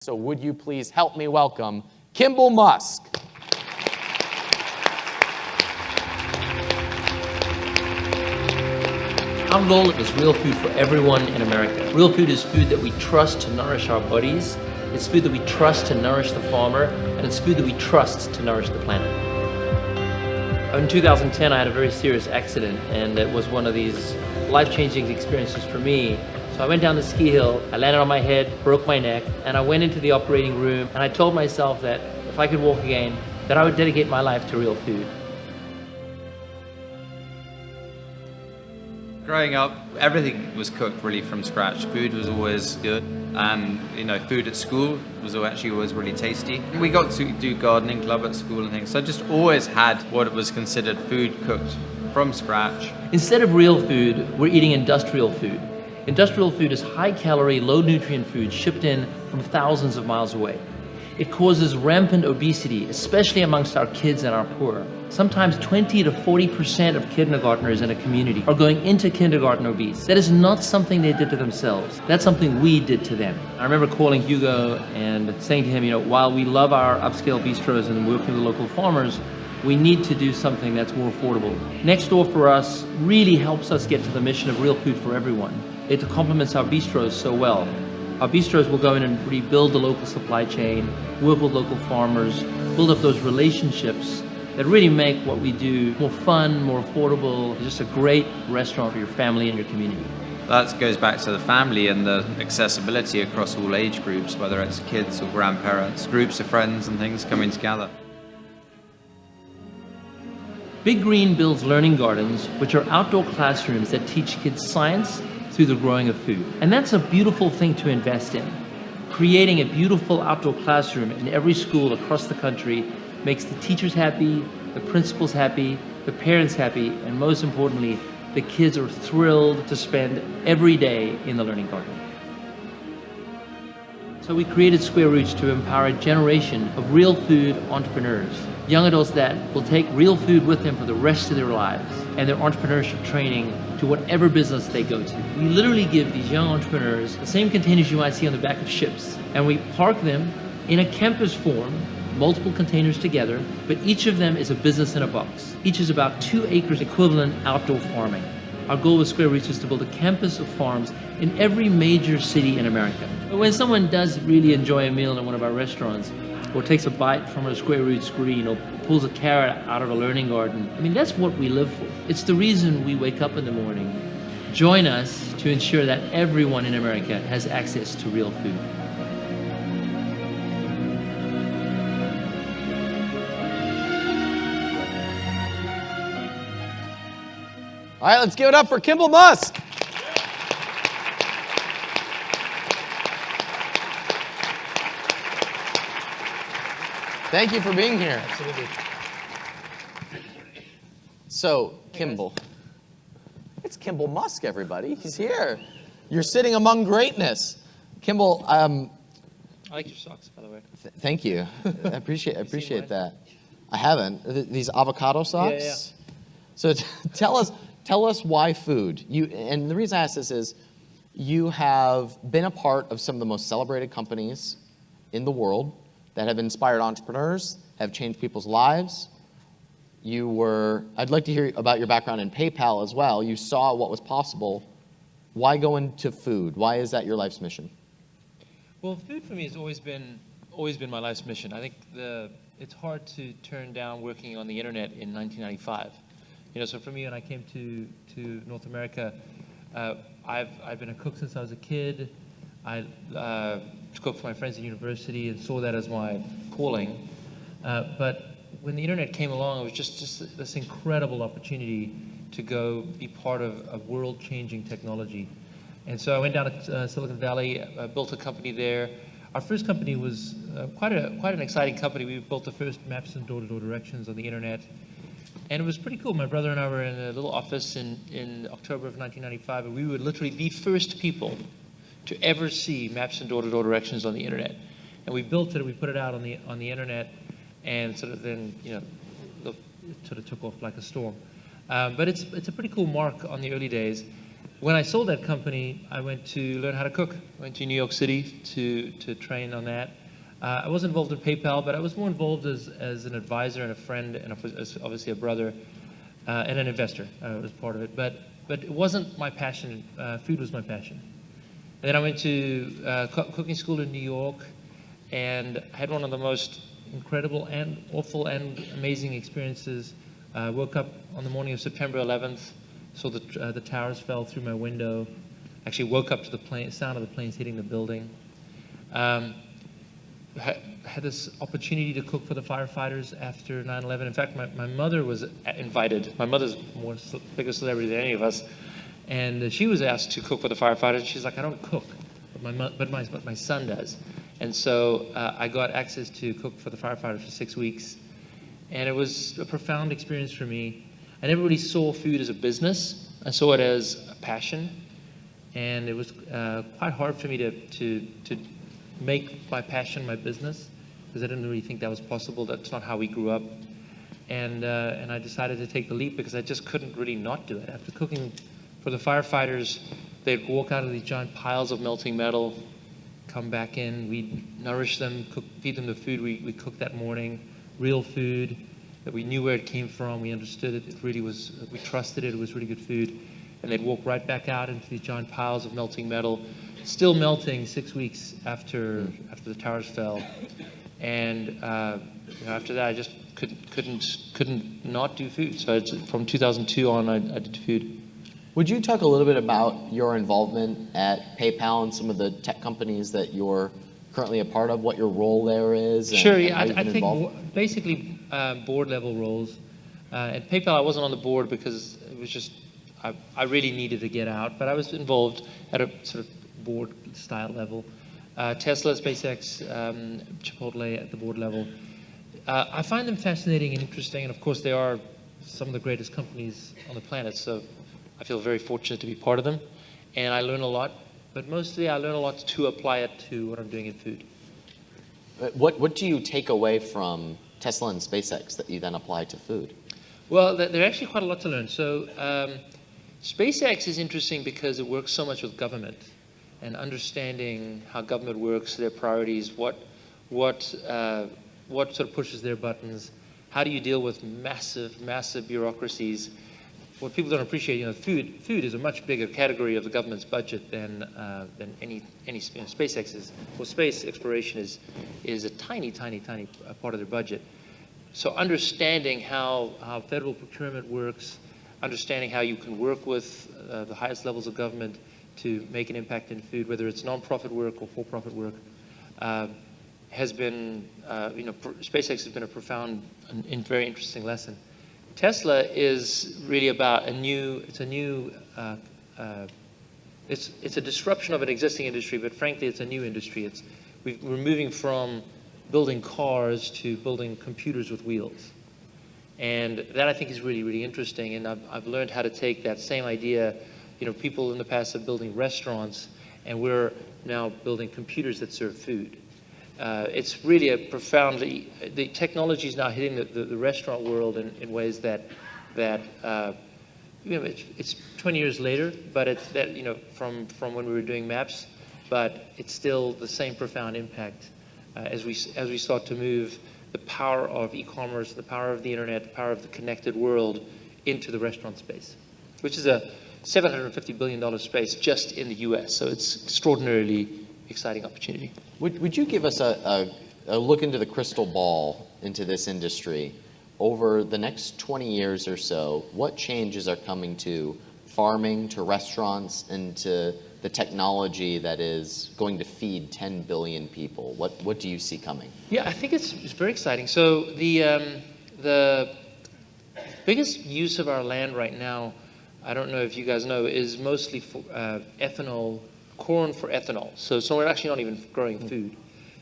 So would you please help me welcome Kimbal Musk. Our goal is real food for everyone in America. Real food is food that we trust to nourish our bodies. It's food that we trust to nourish the farmer, and it's food that we trust to nourish the planet. In 2010, I had a very serious accident, and it was one of these life-changing experiences for me. So I went down the ski hill, I landed on my head, broke my neck, and I went into the operating room, and I told myself that if I could walk again, that I would dedicate my life to real food. Growing up, everything was cooked really from scratch. Food was always good, and food at school was actually always really tasty. We got to do gardening club at school and things, so I just always had what was considered food cooked from scratch. Instead of real food, we're eating industrial food. Industrial food is high-calorie, low-nutrient food shipped in from thousands of miles away. It causes rampant obesity, especially amongst our kids and our poor. Sometimes 20 to 40% of kindergartners in a community are going into kindergarten obese. That is not something they did to themselves. That's something we did to them. I remember calling Hugo and saying to him, while we love our upscale bistros and working with local farmers, we need to do something that's more affordable. Next Door for us really helps us get to the mission of real food for everyone. It complements our bistros so well. Our bistros will go in and rebuild the local supply chain, work with local farmers, build up those relationships that really make what we do more fun, more affordable, just a great restaurant for your family and your community. That goes back to the family and the accessibility across all age groups, whether it's kids or grandparents, groups of friends and things coming together. Big Green builds learning gardens, which are outdoor classrooms that teach kids science through the growing of food. And that's a beautiful thing to invest in. Creating a beautiful outdoor classroom in every school across the country makes the teachers happy, the principals happy, the parents happy, and most importantly, the kids are thrilled to spend every day in the learning garden. So we created Square Roots to empower a generation of real food entrepreneurs, young adults that will take real food with them for the rest of their lives and their entrepreneurship training to whatever business they go to. We literally give these young entrepreneurs the same containers you might see on the back of ships, and we park them in a campus form, multiple containers together, but each of them is a business in a box. Each is about 2 acres equivalent outdoor farming. Our goal with Square Roots is to build a campus of farms in every major city in America. But when someone does really enjoy a meal in one of our restaurants, or takes a bite from a Square Roots screen, or pulls a carrot out of a learning garden, that's what we live for. It's the reason we wake up in the morning. Join us to ensure that everyone in America has access to real food. All right, let's give it up for Kimbal Musk. Thank you for being here. Absolutely. So, Kimbal. It's Kimbal Musk, everybody. He's here. You're sitting among greatness. Kimbal, I like your socks, by the way. Thank you. I appreciate that. I haven't. These avocado socks? Yeah. So tell us why food. And the reason I ask this is you have been a part of some of the most celebrated companies in the world that have inspired entrepreneurs, have changed people's lives. I'd like to hear about your background in PayPal as well. You saw what was possible. Why go into food? Why is that your life's mission? Well, food for me has always been my life's mission. I think it's hard to turn down working on the internet in 1995. So for me, when I came to North America, I've been a cook since I was a kid. I cooked for my friends at university and saw that as my calling. But when the internet came along, it was just this incredible opportunity to go be part of world-changing technology. And so I went down to Silicon Valley, built a company there. Our first company was quite an exciting company. We built the first maps and door-to-door directions on the internet. And it was pretty cool. My brother and I were in a little office in October of 1995, and we were literally the first people to ever see maps and door-to-door directions on the internet. And we built it, we put it out on the internet, and sort of then, it sort of took off like a storm. But it's a pretty cool mark on the early days. when I sold that company, I went to learn how to cook. I went to New York City to train on that. I was involved in PayPal, but I was more involved as an advisor and a friend, and obviously a brother, and an investor was part of it. But it wasn't my passion. Food was my passion. And then I went to cooking school in New York, and had one of the most incredible and awful and amazing experiences. Woke up on the morning of September 11th, saw the towers fell through my window. Actually woke up to the sound of the planes hitting the building. Had this opportunity to cook for the firefighters after 9/11. In fact, my mother was invited. My mother's bigger celebrity than any of us, and she was asked to cook for the firefighters. She's like, I don't cook, but my son does. And so I got access to cook for the firefighters for 6 weeks, and it was a profound experience for me. I never really saw food as a business. I saw it as a passion, and it was quite hard for me to make my passion my business, because I didn't really think that was possible. That's not how we grew up. And I decided to take the leap because I just couldn't really not do it. After cooking for the firefighters, they'd walk out of these giant piles of melting metal, come back in, we'd nourish them, feed them the food we cooked that morning, real food that we knew where it came from, we understood it, it really was, we trusted it, it was really good food. And they'd walk right back out into these giant piles of melting metal, still melting 6 weeks after the towers fell. And after that, I just couldn't not do food. So from 2002 on, I did food. Would you talk a little bit about your involvement at PayPal and some of the tech companies that you're currently a part of, what your role there is? Sure, yeah. I think basically board level roles. At PayPal, I wasn't on the board because it was just, I really needed to get out, but I was involved at a sort of board style level. Tesla, SpaceX, Chipotle at the board level. I find them fascinating and interesting, and of course they are some of the greatest companies on the planet, so I feel very fortunate to be part of them, and I learn a lot, but mostly I learn a lot to apply it to what I'm doing in food. What do you take away from Tesla and SpaceX that you then apply to food? Well, there are actually quite a lot to learn. So SpaceX is interesting because it works so much with government and understanding how government works, their priorities, what sort of pushes their buttons, how do you deal with massive bureaucracies. What people don't appreciate, food is a much bigger category of the government's budget than any SpaceX is. Well, space exploration is a tiny part of their budget. So understanding how federal procurement works, understanding how you can work with the highest levels of government to make an impact in food, whether it's nonprofit work or for-profit work, has been, SpaceX has been a profound and very interesting lesson. Tesla is really about it's a disruption of an existing industry, but frankly, it's a new industry. We're moving from building cars to building computers with wheels. And that I think is really, really interesting. And I've learned how to take that same idea, people in the past are building restaurants, and we're now building computers that serve food. It's really a profoundly, the technology is now hitting the restaurant world in ways that it's 20 years later, but it's that, from when we were doing maps, but it's still the same profound impact as we start to move the power of e-commerce, the power of the internet, the power of the connected world into the restaurant space, which is a $750 billion space just in the US. So it's extraordinarily exciting opportunity. Would you give us a look into the crystal ball into this industry? Over the next 20 years or so, what changes are coming to farming, to restaurants, and to the technology that is going to feed 10 billion people? What do you see coming? Yeah, I think it's very exciting. So the biggest use of our land right now, I don't know if you guys know, is mostly for ethanol, corn for ethanol. So we're actually not even growing food.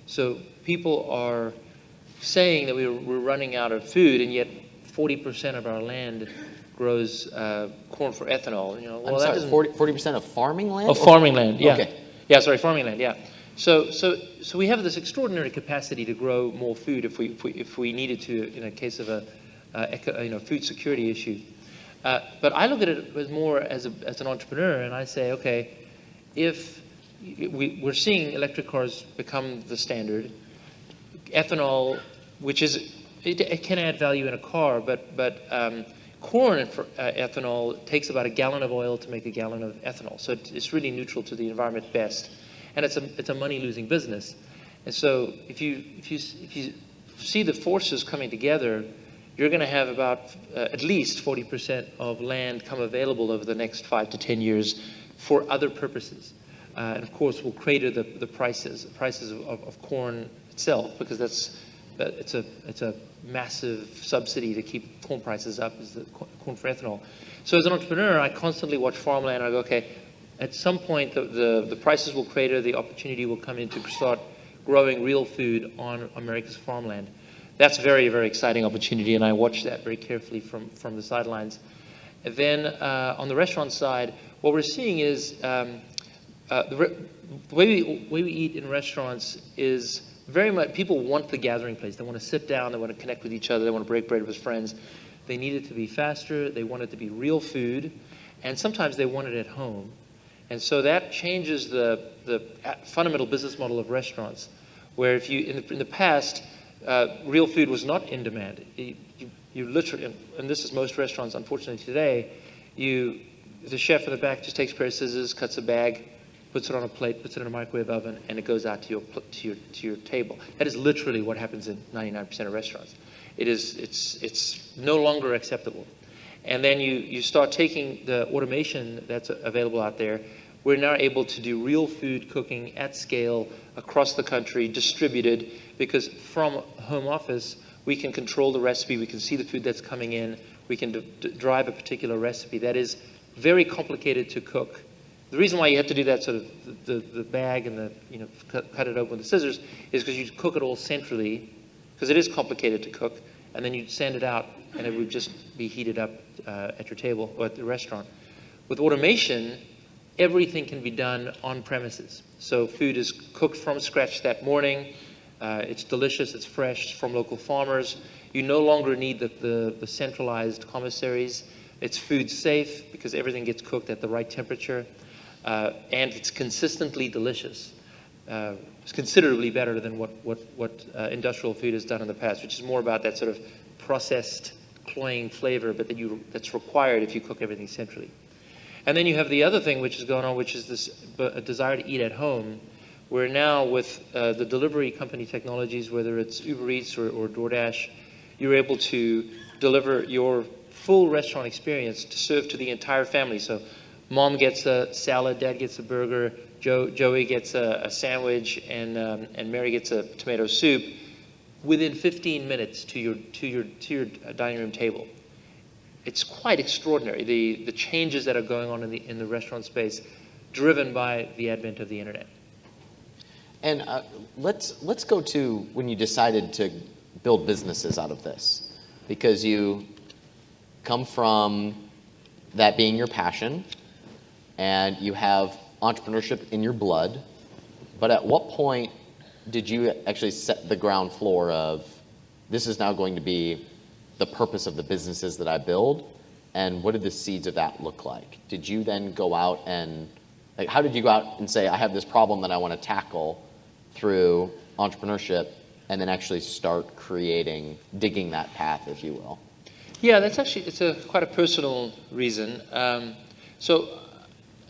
So people are saying that we're running out of food, and yet 40% of our land grows corn for ethanol. I'm sorry, 40% of farming land? Of farming land, yeah. Okay. Yeah, sorry, farming land, yeah. So we have this extraordinary capacity to grow more food if we needed to in a case of a food security issue. But I look at it as more as an entrepreneur, and I say, okay, if we're seeing electric cars become the standard, ethanol, which is, it can add value in a car, but corn for ethanol takes about a gallon of oil to make a gallon of ethanol. So it's really neutral to the environment best, and it's a money-losing business. And so if you see the forces coming together, you're going to have about at least 40% of land come available over the next 5 to 10 years for other purposes. And of course, we'll crater the prices of corn itself, because it's a massive subsidy to keep corn prices up, is the corn for ethanol. So as an entrepreneur, I constantly watch farmland, and I go, okay, at some point the prices will crater, the opportunity will come in to start growing real food on America's farmland. That's a very, very exciting opportunity, and I watch that very carefully from the sidelines. And then on the restaurant side, what we're seeing is the way we eat in restaurants is very much, people want the gathering place. They want to sit down, they want to connect with each other, they want to break bread with friends. They need it to be faster, they want it to be real food, and sometimes they want it at home. And so that changes the fundamental business model of restaurants, where if you, in the past, real food was not in demand. You literally, and this is most restaurants, unfortunately today, the chef in the back just takes a pair of scissors, cuts a bag, puts it on a plate, puts it in a microwave oven, and it goes out to your table. That is literally what happens in 99% of restaurants. It's no longer acceptable. And then you start taking the automation that's available out there. We're now able to do real food cooking at scale across the country, distributed, because from home office, we can control the recipe, we can see the food that's coming in, we can drive a particular recipe that is very complicated to cook. The reason why you have to do that sort of the bag and cut it open with the scissors is because you cook it all centrally, because it is complicated to cook, and then you send it out and it would just be heated up at your table or at the restaurant. With automation, everything can be done on premises. So food is cooked from scratch that morning. It's delicious, it's fresh from local farmers. You no longer need the centralized commissaries. It's food safe because everything gets cooked at the right temperature. And it's consistently delicious. It's considerably better than what industrial food has done in the past, which is more about that sort of processed, cloying flavor, but that's required if you cook everything centrally. And then you have the other thing which is going on, which is this desire to eat at home, where now with the delivery company technologies, whether it's Uber Eats or DoorDash, you're able to deliver your full restaurant experience to serve to the entire family. So mom gets a salad, dad gets a burger, Joey gets a sandwich, and Mary gets a tomato soup within 15 minutes to your dining room table. It's quite extraordinary, the changes that are going on in the restaurant space, driven by the advent of the internet. And let's go to when you decided to build businesses out of this, because you come from that being your passion, and you have entrepreneurship in your blood. But at what point did you actually set the ground floor of, this is now going to be the purpose of the businesses that I build, and what did the seeds of that look like? Did you then go out and, like, how did you go out and say, I have this problem that I want to tackle through entrepreneurship, and then actually start digging that path, if you will? Yeah, that's actually, it's quite a personal reason. So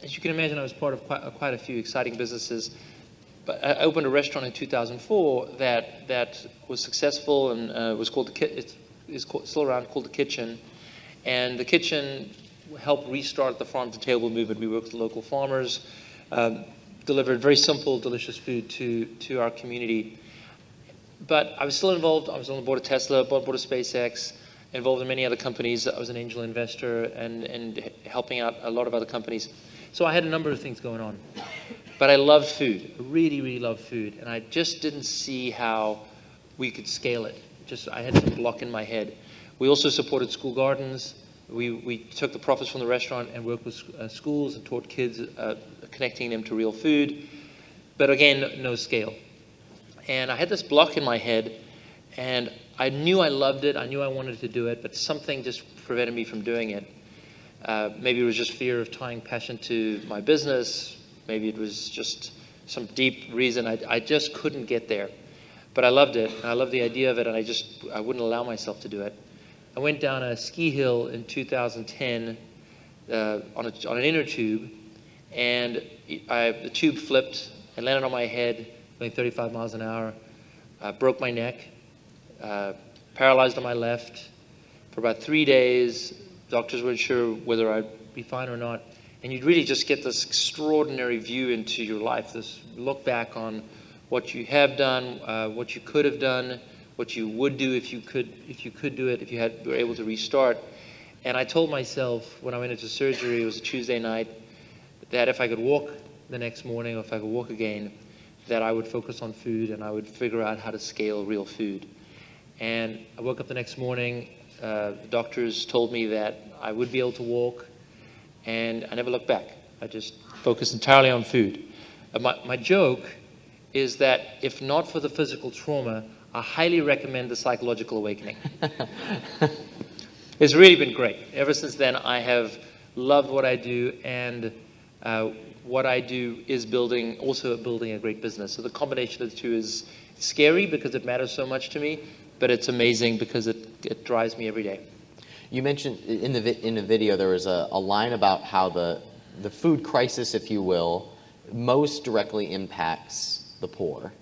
as you can imagine, I was part of quite a few exciting businesses. But I opened a restaurant in 2004 that was successful and was called still around, called The Kitchen. And The Kitchen helped restart the farm to table movement. We worked with local farmers, delivered very simple, delicious food to our community. But I was still involved. I was on the board of Tesla, board of SpaceX, involved in many other companies. I was an angel investor and helping out a lot of other companies. So I had a number of things going on. But I loved food. I really, really loved food. And I just didn't see how we could scale it. I had some block in my head. We also supported school gardens. We took the profits from the restaurant and worked with schools and taught kids, connecting them to real food. But again, no scale. And I had this block in my head, and I knew I loved it. I knew I wanted to do it, but something just prevented me from doing it. Maybe it was just fear of tying passion to my business. Maybe it was just some deep reason I just couldn't get there. But I loved it, and I loved the idea of it, and I wouldn't allow myself to do it. I went down a ski hill in 2010 on an inner tube, and the tube flipped and landed on my head, going 35 miles an hour. Broke my neck, paralyzed on my left for about 3 days. Doctors weren't sure whether I'd be fine or not. And you'd really just get this extraordinary view into your life, this look back on what you have done, what you could have done, what you would do if you could do it, if you were able to restart. And I told myself when I went into surgery, it was a Tuesday night, that if I could walk the next morning, or if I could walk again, that I would focus on food and I would figure out how to scale real food. And I woke up the next morning, the doctors told me that I would be able to walk, and I never looked back. I just focused entirely on food. My joke is that if not for the physical trauma, I highly recommend the psychological awakening. It's really been great. Ever since then, I have loved what I do, and what I do is also building a great business. So the combination of the two is scary because it matters so much to me, but it's amazing because it drives me every day. You mentioned in the video there was a line about how the food crisis, if you will, most directly impacts the poor,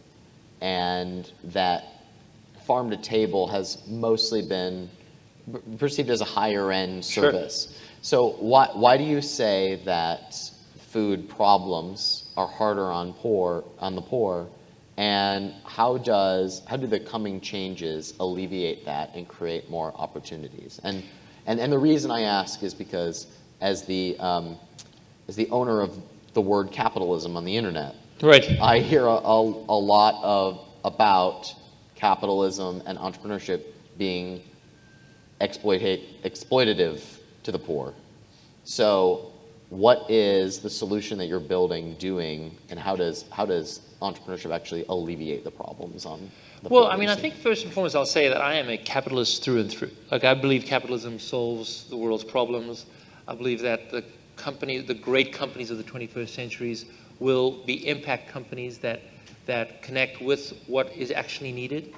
and that farm to table has mostly been perceived as a higher end service. Sure. So why do you say that food problems are harder on the poor, and how do the coming changes alleviate that and create more opportunities? And the reason I ask is because as the owner of the word capitalism on the internet, right, I hear a lot about capitalism and entrepreneurship being exploitative to the poor. So what is the solution that you're building doing, and how does entrepreneurship actually alleviate the problems on the Well, I mean, I think first and foremost I'll say that I am a capitalist through and through. Like, I believe capitalism solves the world's problems. I believe that the great companies of the 21st centuries will be impact companies that connect with what is actually needed.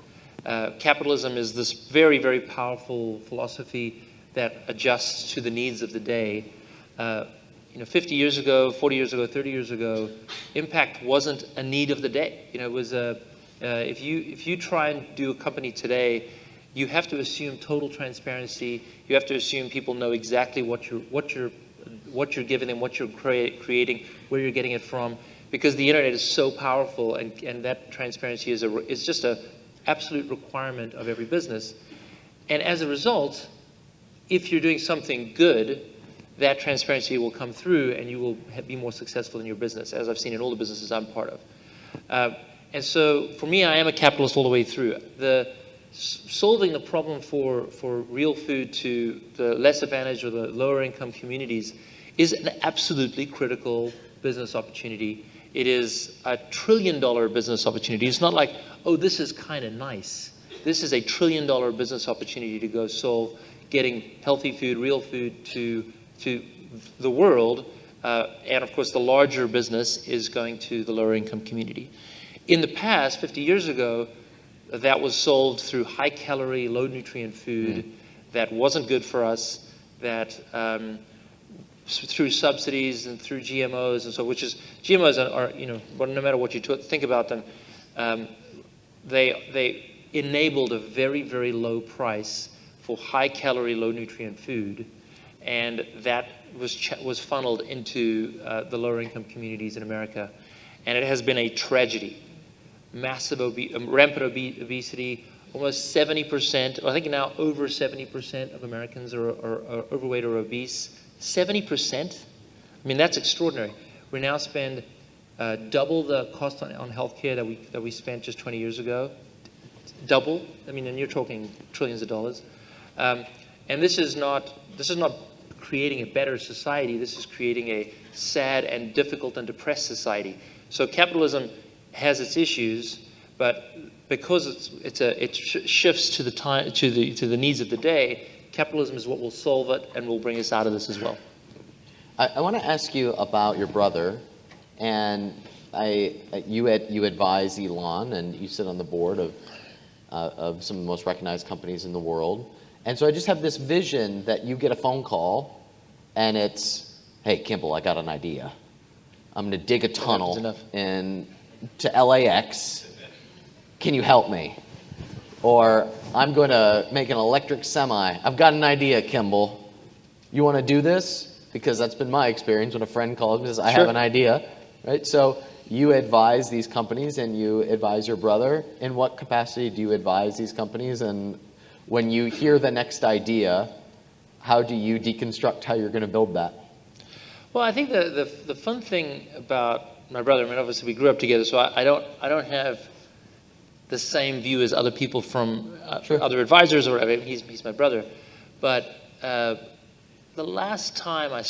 Capitalism is this very, very powerful philosophy that adjusts to the needs of the day. 50 years ago, 40 years ago, 30 years ago, impact wasn't a need of the day. It was if you try and do a company today, you have to assume total transparency. You have to assume people know exactly what you're giving them, what you're creating, where you're getting it from, because the internet is so powerful, and that transparency is just an absolute requirement of every business. And as a result, if you're doing something good, that transparency will come through, and you will be more successful in your business, as I've seen in all the businesses I'm part of. And so for me, I am a capitalist all the way through. Solving the problem for real food to the less advantaged or the lower income communities is an absolutely critical business opportunity. It is $1 trillion business opportunity. It's not like, oh, this is kind of nice. This is $1 trillion business opportunity to go solve getting healthy food, real food to the world. And of course, the larger business is going to the lower income community. In the past, 50 years ago, that was solved through high calorie, low nutrient food that wasn't good for us, that through subsidies and through GMOs, and so GMOs are no matter what you think about them, they enabled a very, very low price for high calorie, low nutrient food, and that was funneled into the lower income communities in America, and it has been a tragedy. Massive rampant obesity. Almost 70%, I think now over 70% of Americans are overweight or obese. 70%? I mean, that's extraordinary. We now spend double the cost on healthcare that we spent just 20 years ago. Double. I mean, and you're talking trillions of dollars. And this is not creating a better society. This is creating a sad and difficult and depressed society. So capitalism has its issues, but because it shifts to the needs of the day, capitalism is what will solve it and will bring us out of this as well. I want to ask you about your brother, and you advise Elon, and you sit on the board of some of the most recognized companies in the world. And so I just have this vision that you get a phone call, and it's, hey, Kimble, I got an idea. I'm going to dig a tunnel to LAX. Can you help me? Or I'm going to make an electric semi. I've got an idea, Kimble. You want to do this? Because that's been my experience when a friend calls me and says, I have an idea, right? So you advise these companies and you advise your brother. In what capacity do you advise these companies? And when you hear the next idea, how do you deconstruct how you're going to build that? Well, I think the fun thing about my brother, I mean, obviously we grew up together, so I don't have the same view as other people from other advisors or whatever. He's my brother. But the last time I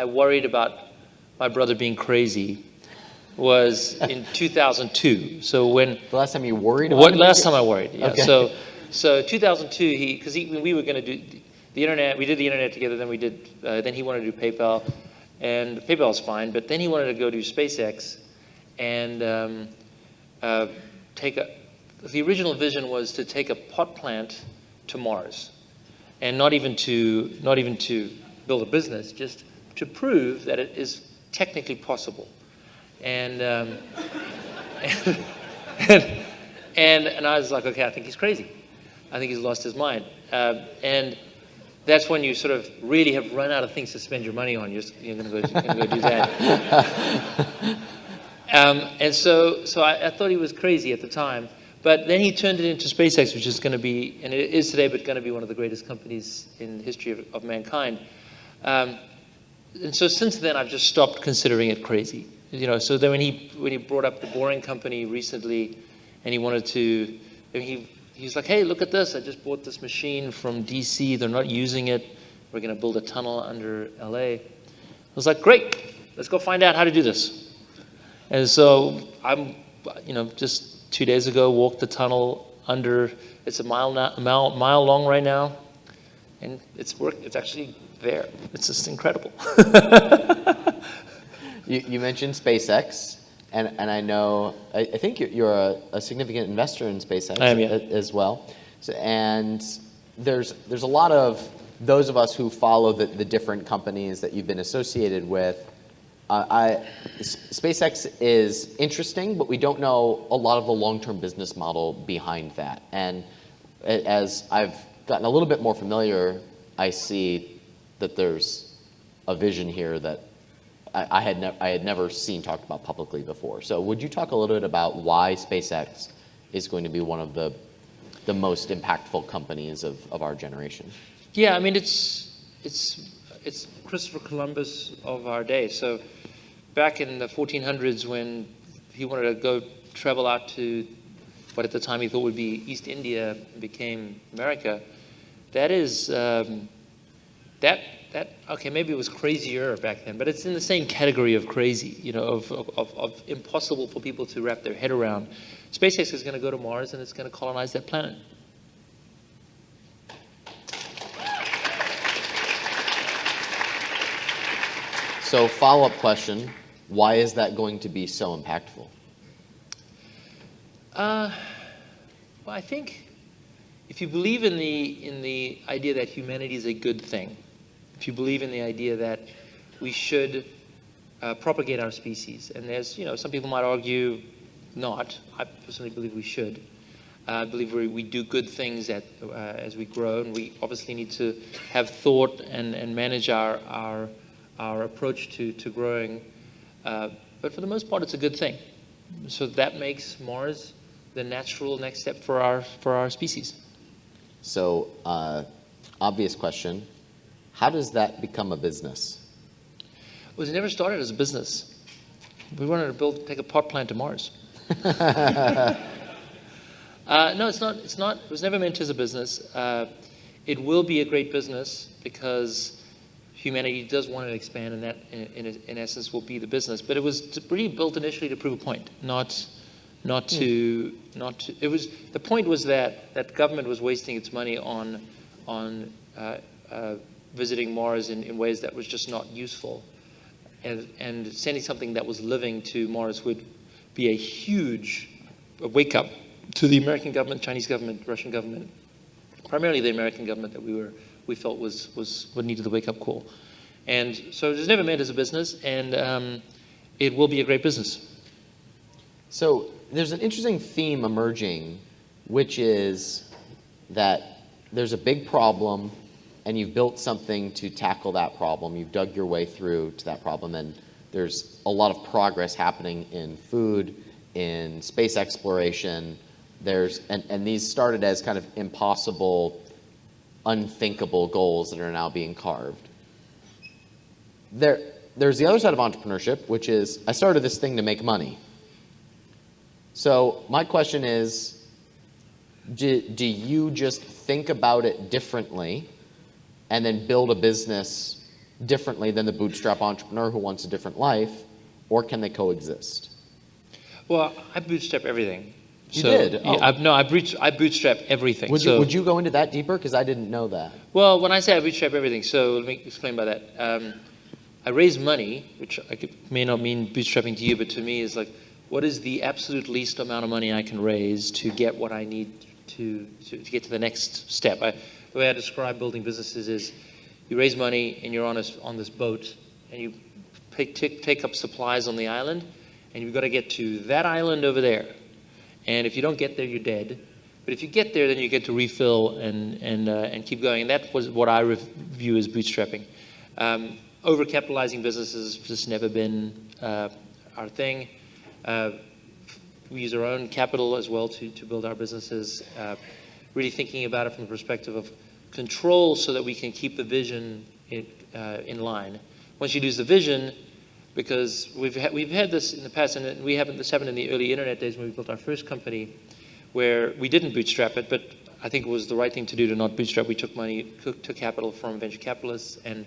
worried about my brother being crazy was in 2002. So when the last time you worried about last time I worried, yeah. Okay. So 2002, because we were going to do the internet. We did the internet together. Then he wanted to do PayPal, and PayPal was fine. But then he wanted to go do SpaceX, and the original vision was to take a pot plant to Mars, and not even to build a business, just to prove that it is technically possible. And and I was like, okay, I think he's crazy. I think he's lost his mind. And that's when you sort of really have run out of things to spend your money on. You're going to go do that. And so I thought he was crazy at the time. But then he turned it into SpaceX, which is going to be, and it is today, but going to be one of the greatest companies in the history of mankind. And so since then, I've just stopped considering it crazy. So then when he brought up the Boring Company recently, and he wanted to, he's like, hey, look at this. I just bought this machine from DC. They're not using it. We're going to build a tunnel under LA. I was like, great. Let's go find out how to do this. And so I'm, just 2 days ago, walked the tunnel under. It's a mile long right now, and it's actually there. It's just incredible. You mentioned SpaceX, and I know I think you're a significant investor in SpaceX. I am, yeah. As well. So, and there's a lot of those of us who follow the different companies that you've been associated with. SpaceX is interesting, but we don't know a lot of the long-term business model behind that. And as I've gotten a little bit more familiar, I see that there's a vision here that I had never seen talked about publicly before. So would you talk a little bit about why SpaceX is going to be one of the most impactful companies of our generation? Yeah, I mean it's Christopher Columbus of our day. So back in the 1400s, when he wanted to go travel out to what at the time he thought would be East India, became America. That is okay, maybe it was crazier back then, but it's in the same category of crazy, of impossible for people to wrap their head around. SpaceX is going to go to Mars and it's going to colonize that planet. So follow-up question, why is that going to be so impactful? Well, I think if you believe in the idea that humanity is a good thing, if you believe in the idea that we should propagate our species, and there's, some people might argue not. I personally believe we should. I believe we do good things as we grow, and we obviously need to have thought and manage our approach to growing. But for the most part, it's a good thing. So that makes Mars the natural next step for our species. So, obvious question, how does that become a business? It was never started as a business. We wanted to take a pot plant to Mars. No, it's not. It was never meant as a business. It will be a great business because humanity does want to expand, and that, in essence, will be the business. But it was really built initially to prove a point, not to. It was, the point was that government was wasting its money on visiting Mars in ways that was just not useful. And sending something that was living to Mars would be a huge wake-up to the American government, Chinese government, Russian government, primarily the American government that we felt was what needed the wake-up call. And so it was never meant as a business, and it will be a great business. So there's an interesting theme emerging, which is that there's a big problem and you've built something to tackle that problem. You've dug your way through to that problem, and there's a lot of progress happening in food, in space exploration. And these started as kind of impossible, unthinkable goals that are now being carved. There's the other side of entrepreneurship, which is, I started this thing to make money. So my question is, do you just think about it differently and then build a business differently than the bootstrap entrepreneur who wants a different life, or can they coexist? Well, I bootstrap everything. You did? Oh. Yeah, I bootstrap everything. Would you go into that deeper? Because I didn't know that. Well, when I say I bootstrap everything, so let me explain by that. I raise money, which may not mean bootstrapping to you, but to me is like, what is the absolute least amount of money I can raise to get what I need to get to the next step? The way I describe building businesses is you raise money and you're on this boat and you take up supplies on the island, and you've got to get to that island over there. And if you don't get there, you're dead. But if you get there, then you get to refill and keep going. And that was what I view as bootstrapping. Overcapitalizing businesses has just never been our thing. We use our own capital as well to build our businesses, really thinking about it from the perspective of control so that we can keep the vision in line. Once you lose the vision, because we've had this in the past, and this happened in the early internet days when we built our first company, where we didn't bootstrap it, but I think it was the right thing to do to not bootstrap. We took capital from venture capitalists, and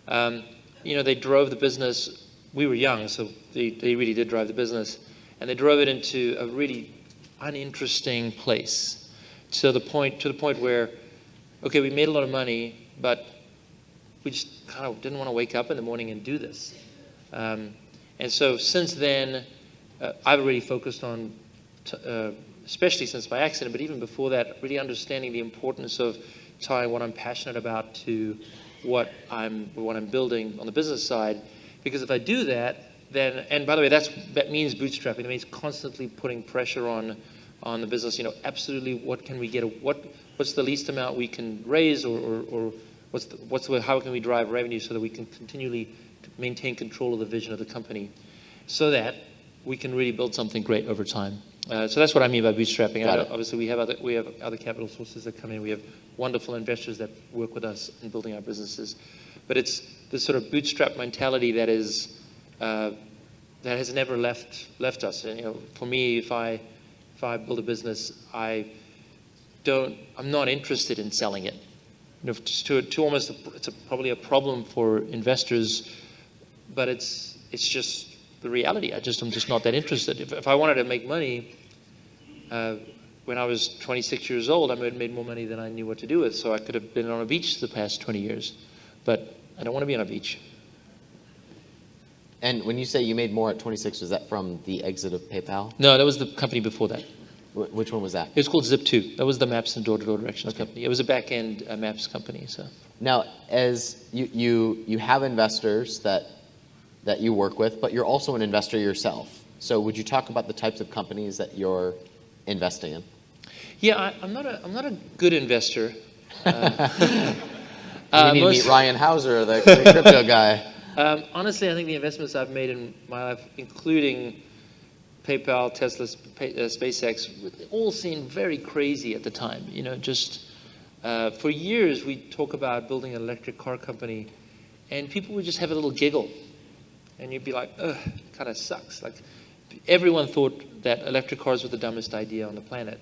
they drove the business. We were young, so they really did drive the business, and they drove it into a really uninteresting place, to the point where, okay, we made a lot of money, but we just kind of didn't want to wake up in the morning and do this. And so since then, I've really focused on, especially since by accident, but even before that, really understanding the importance of tying what I'm passionate about to what I'm building on the business side. Because if I do that, then, and by the way, that means bootstrapping. It means constantly putting pressure on the business. Absolutely, what can we get? What's the least amount we can raise, or how can we drive revenue so that we can continually maintain control of the vision of the company, so that we can really build something great over time. So that's what I mean by bootstrapping. Obviously, we have other capital sources that come in. We have wonderful investors that work with us in building our businesses. But it's this sort of bootstrap mentality that has never left us. And, for me, if I build a business, I'm not interested in selling it. To almost, it's probably a problem for investors, but it's just the reality. I'm just not that interested. If I wanted to make money, when I was 26 years old, I made more money than I knew what to do with. So I could have been on a beach the past 20 years, but I don't want to be on a beach. And when you say you made more at 26, was that from the exit of PayPal? No, that was the company before that. Which one was that? It was called Zip2. That was the maps and door-to-door directions company. It was a back-end maps company. So now, as you have investors that you work with, but you're also an investor yourself. So would you talk about the types of companies that you're investing in? Yeah, I'm not a good investor. You need to meet Ryan Hauser, the crypto guy. Honestly, I think the investments I've made in my life, including PayPal, Tesla, SpaceX, all seemed very crazy at the time. For years we talk about building an electric car company, and people would just have a little giggle, and you'd be like, ugh, kind of sucks. Like, everyone thought that electric cars were the dumbest idea on the planet.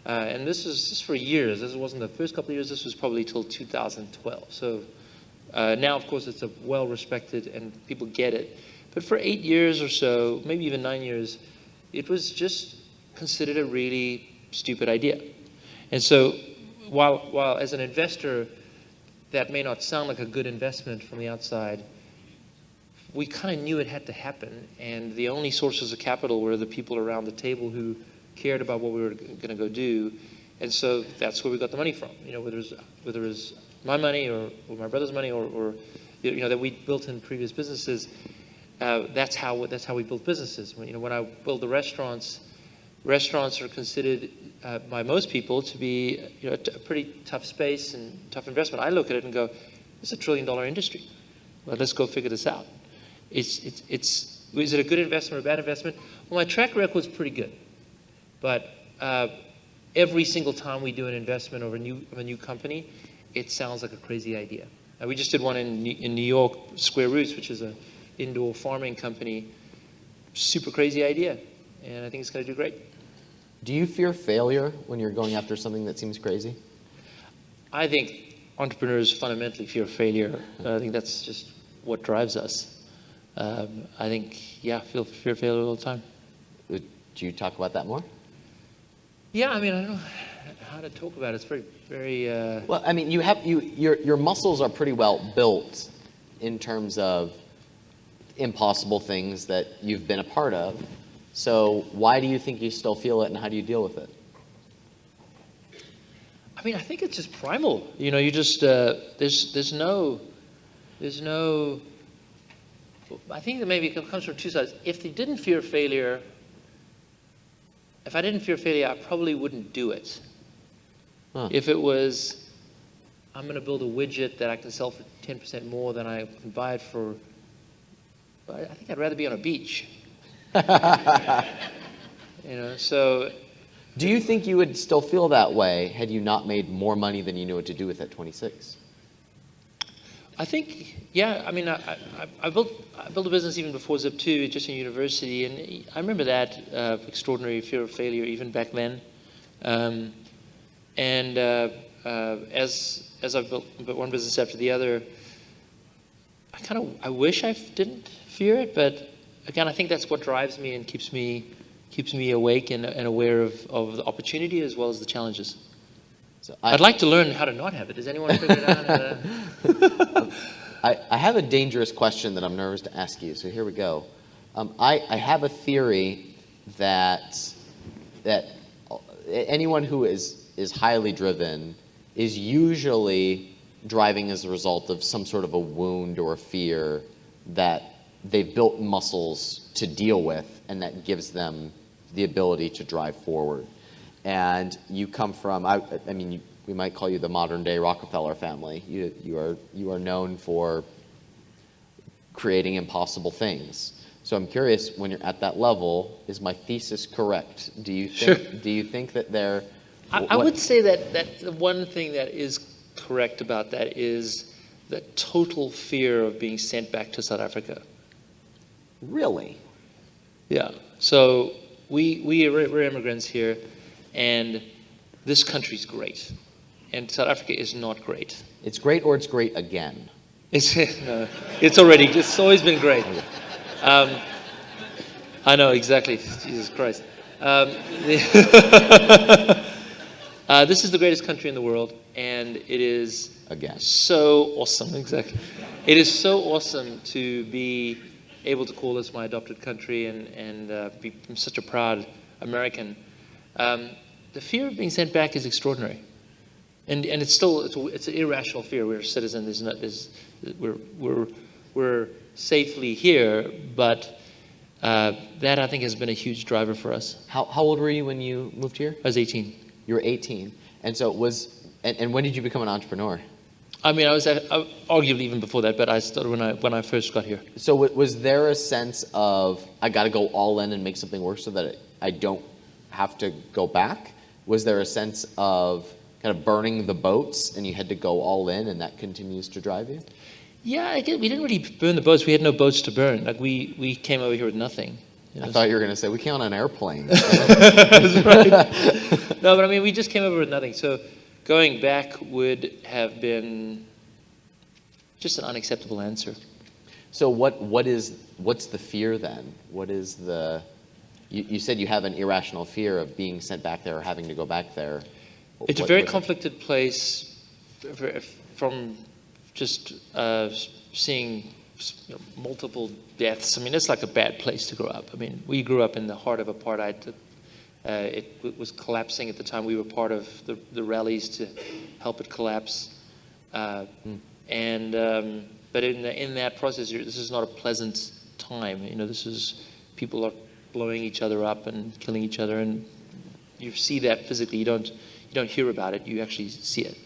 And this was just for years. This wasn't the first couple of years. This was probably till 2012. So now, of course, it's a well-respected and people get it. But for 8 years or so, maybe even 9 years, it was just considered a really stupid idea. And so while as an investor, that may not sound like a good investment from the outside, we kind of knew it had to happen, and the only sources of capital were the people around the table who cared about what we were going to go do, and so that's where we got the money from. Whether it was my money or my brother's money or that we built in previous businesses. That's how we build businesses. When I build the restaurants are considered by most people to be a pretty tough space and tough investment. I look at it and go, it's $1 trillion industry. Well, let's go figure this out. Is it a good investment or a bad investment? Well, my track record is pretty good, but every single time we do an investment of a new company, it sounds like a crazy idea. We just did one in New York, Square Roots, which is an indoor farming company. Super crazy idea, and I think it's going to do great. Do you fear failure when you're going after something that seems crazy? I think entrepreneurs fundamentally fear failure. I think that's just what drives us. I think, fear failure all the time. Do you talk about that more? Yeah, I don't know how to talk about it. It's very, very. Well, your muscles are pretty well built in terms of impossible things that you've been a part of. So why do you think you still feel it, and how do you deal with it? I think it's just primal. You just there's no. I think that maybe it comes from two sides. If I didn't fear failure, I probably wouldn't do it. Huh. If it was, I'm going to build a widget that I can sell for 10% more than I can buy it for. I think I'd rather be on a beach. So. Do you think you would still feel that way had you not made more money than you knew what to do with at 26? I think, yeah. I built a business even before Zip2, just in university, and I remember that extraordinary fear of failure even back then. As I've built one business after the other, I wish I didn't fear it, but again, I think that's what drives me and keeps me awake and aware of the opportunity as well as the challenges. So I'd like to learn how to not have it. Does anyone figure it out? I have a dangerous question that I'm nervous to ask you, so here we go. I have a theory that anyone who is highly driven is usually driving as a result of some sort of a wound or a fear that they've built muscles to deal with, and that gives them the ability to drive forward. And you come from, we might call you the modern day Rockefeller family. You are known for creating impossible things. So I'm curious, when you're at that level, is my thesis correct? Do you think that they're? I would say that the one thing that is correct about that is the total fear of being sent back to South Africa. Really? Yeah. So we're immigrants here, and this country's great, and South Africa is not great. It's great, or it's great again. It's always been great. I know exactly. Jesus Christ. This is the greatest country in the world, and it is again so awesome. Exactly. It is so awesome to be able to call this my adopted country and be such a proud American. The fear of being sent back is extraordinary, and it's an irrational fear. We're a citizen. We're safely here, but that I think has been a huge driver for us. How old were you when you moved here? I was 18. You were 18, and so it was. And when did you become an entrepreneur? I was arguably even before that, but I started when I first got here. So was there a sense of, I got to go all in and make something work so that I don't have to go back? Was there a sense of kind of burning the boats and you had to go all in, and that continues to drive you? Yeah, we didn't really burn the boats. We had no boats to burn. We came over here with nothing. I thought you were going to say, we came on an airplane. That's right. No, but we just came over with nothing. So going back would have been just an unacceptable answer. So what's the fear then? What is you said you have an irrational fear of being sent back there or having to go back there. It's a very conflicted place from just seeing multiple deaths. I mean, it's like a bad place to grow up. I mean, we grew up in the heart of apartheid. It was collapsing at the time. We were part of the rallies to help it collapse. But in that process, this is not a pleasant time. This is people are blowing each other up and killing each other, and you see that physically. You don't hear about it. You actually see it.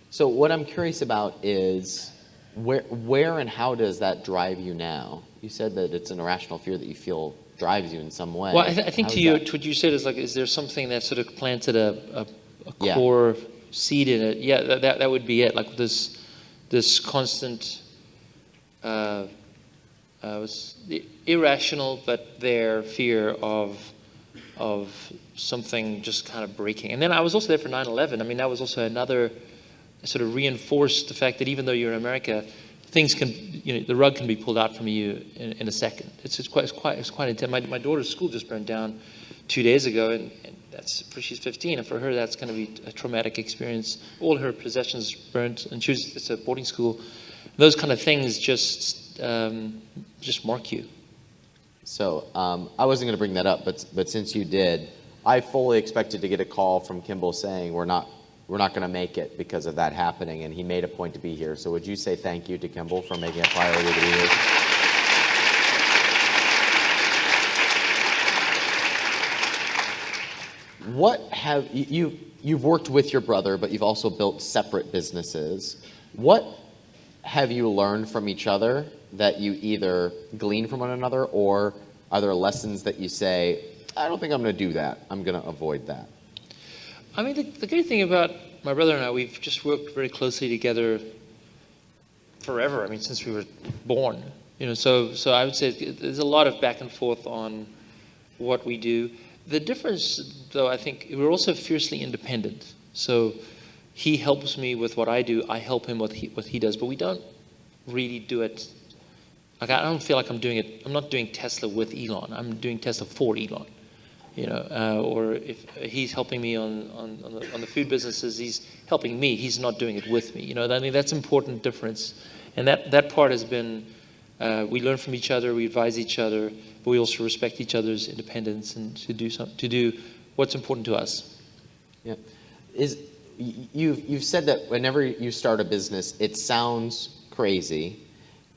So what I'm curious about is where and how does that drive you now? You said that it's an irrational fear that you feel drives you in some way. Well, I think to what you said is like, is there something that sort of planted a core seed in it? Yeah, that would be it. Like this constant, was irrational, but their fear of something just kind of breaking. And then I was also there for 9/11. I mean, that was also another sort of reinforced the fact that even though you're in America, things can, the rug can be pulled out from you in a second. It's quite intense. My daughter's school just burned down 2 days ago, and she's 15, and for her that's going to be a traumatic experience. All her possessions burnt, and it's a boarding school. Those kind of things just mark you. So I wasn't going to bring that up, but since you did, I fully expected to get a call from Kimball saying we're not going to make it because of that happening, and he made a point to be here. So would you say thank you to Kimball for making a priority to be here? What have you've worked with your brother, but you've also built separate businesses. What have you learned from each other that you either glean from one another, or are there lessons that you say, I don't think I'm going to do that, I'm going to avoid that? I mean, the great thing about my brother and I, we've just worked very closely together forever. I mean, since we were born. So I would say there's a lot of back and forth on what we do. The difference, though, I think we're also fiercely independent. So he helps me with what I do. I help him with what he does. But we don't really do it. Like, I don't feel like I'm doing it. I'm not doing Tesla with Elon. I'm doing Tesla for Elon. Or if he's helping me on the food businesses, he's helping me. He's not doing it with me. I mean, that's an important difference. And that part has been, we learn from each other, we advise each other, but we also respect each other's independence and to do what's important to us. Yeah, you've said that whenever you start a business, it sounds crazy,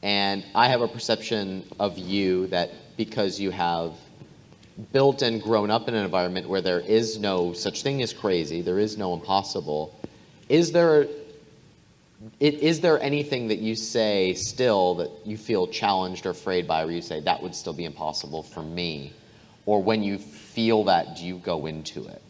and I have a perception of you that because you have built and grown up in an environment where there is no such thing as crazy, there is no impossible. Is there anything that you say still that you feel challenged or afraid by, where you say that would still be impossible for me? Or when you feel that, do you go into it?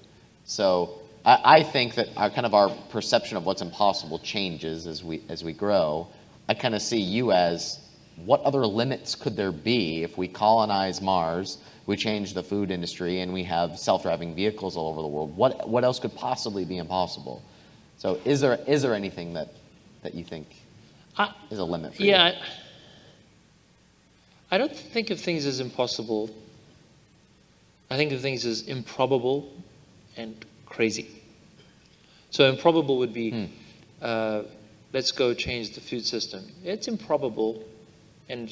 So I think that our perception of what's impossible changes as we grow. I kind of see you as, what other limits could there be if we colonize Mars, we change the food industry, and we have self-driving vehicles all over the world? What else could possibly be impossible? So is there anything that you think is a limit for you? Yeah, I don't think of things as impossible. I think of things as improbable and crazy. So improbable would be, let's go change the food system. It's improbable, and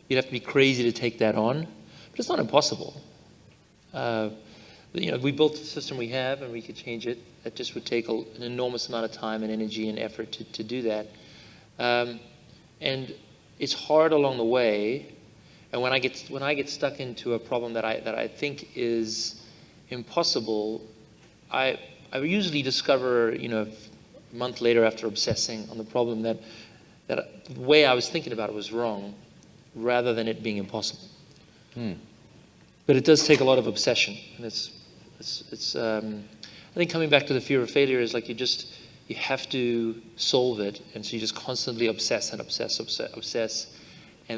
you'd have to be crazy to take that on, but it's not impossible. We built the system we have, and we could change it. It just would take an enormous amount of time and energy and effort to do that. And it's hard along the way. And when I get stuck into a problem that I think is impossible, I usually discover, a month later after obsessing on the problem, that the way I was thinking about it was wrong, rather than it being impossible. But it does take a lot of obsession, and it's I think coming back to the fear of failure is like you have to solve it, and so you just constantly obsess, and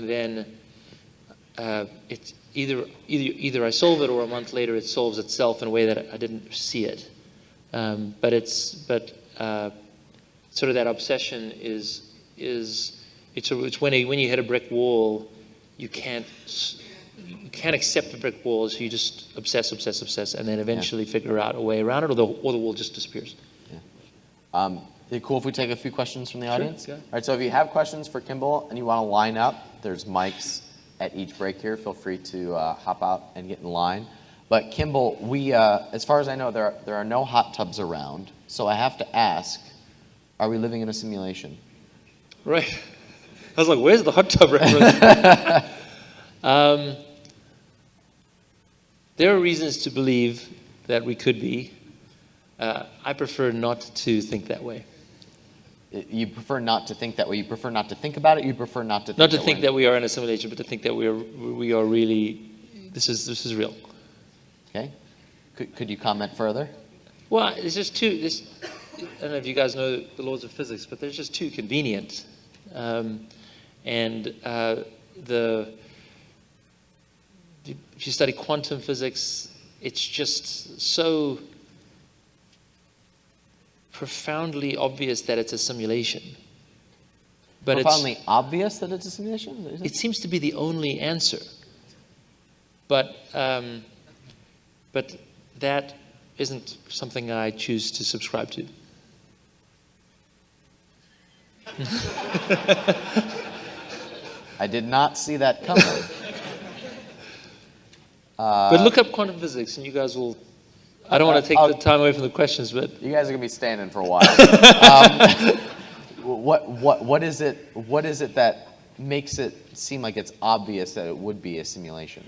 then it's either I solve it, or a month later it solves itself in a way that I didn't see it. But sort of that obsession is when you hit a brick wall, you can't accept the brick wall, so you just obsess, and then eventually figure out a way around it, or the wall just disappears. Yeah. Is it cool if we take a few questions from the audience? yeah. All right, so if you have questions for Kimbal and you want to line up, there's mics at each break here. Feel free to hop out and get in line. But Kimbal, we, as far as I know, there are no hot tubs around. So I have to ask, are we living in a simulation? Right. I was like, where's the hot tub reference? There are reasons to believe that we could be. I prefer not to think that way. You prefer not to think that way. You prefer not to think about it. You prefer not to think Not to think that we are in a simulation, but to think that we are really. This is real. Okay. Could you comment further? Well, it's just too. I don't know if you guys know the laws of physics, but they're just too convenient. If you study quantum physics, it's just so profoundly obvious that it's a simulation. But Profoundly obvious that it's a simulation? it seems to be the only answer. But that isn't something I choose to subscribe to. I did not see that coming. But look up quantum physics, and you guys will. I don't want to take the time away from the questions, but You guys are gonna be standing for a while. What is it? What is it that makes it seem like it's obvious that it would be a simulation?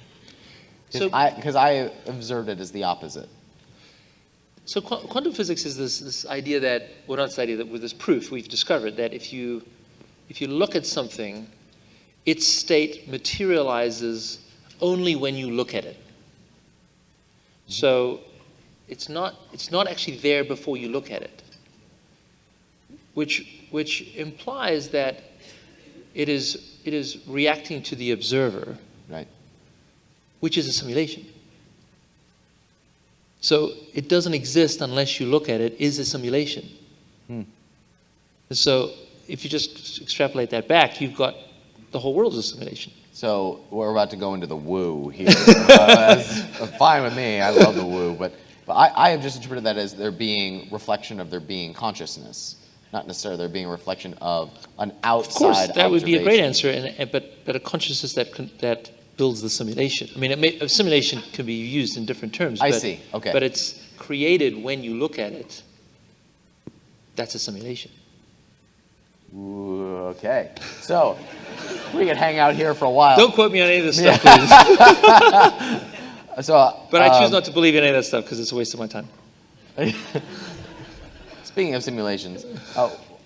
Because I observed it as the opposite. So quantum physics is this idea that, well, not this idea, that with this proof we've discovered that if you look at something, its state materializes only when you look at it. So it's not actually there before you look at it, which implies that it is reacting to the observer, Right. which is a simulation. So it doesn't exist unless you look at it, is a simulation. And so if you just extrapolate that back, you've got the whole world is a simulation. So we're about to go into the woo here. That's fine with me. I love the woo, but I have just interpreted that as there being reflection of there being consciousness, not necessarily there being a reflection of an outside. Of course, that would be a great observation. answer, but a consciousness that builds the simulation. I mean, a simulation can be used in different terms. I but, see. Okay. But it's created when you look at it. That's a simulation. Ooh, okay. So we could hang out here for a while. Don't quote me on any of this stuff, please. So, But I choose not to believe in any of that stuff because it's a waste of my time. Speaking of simulations,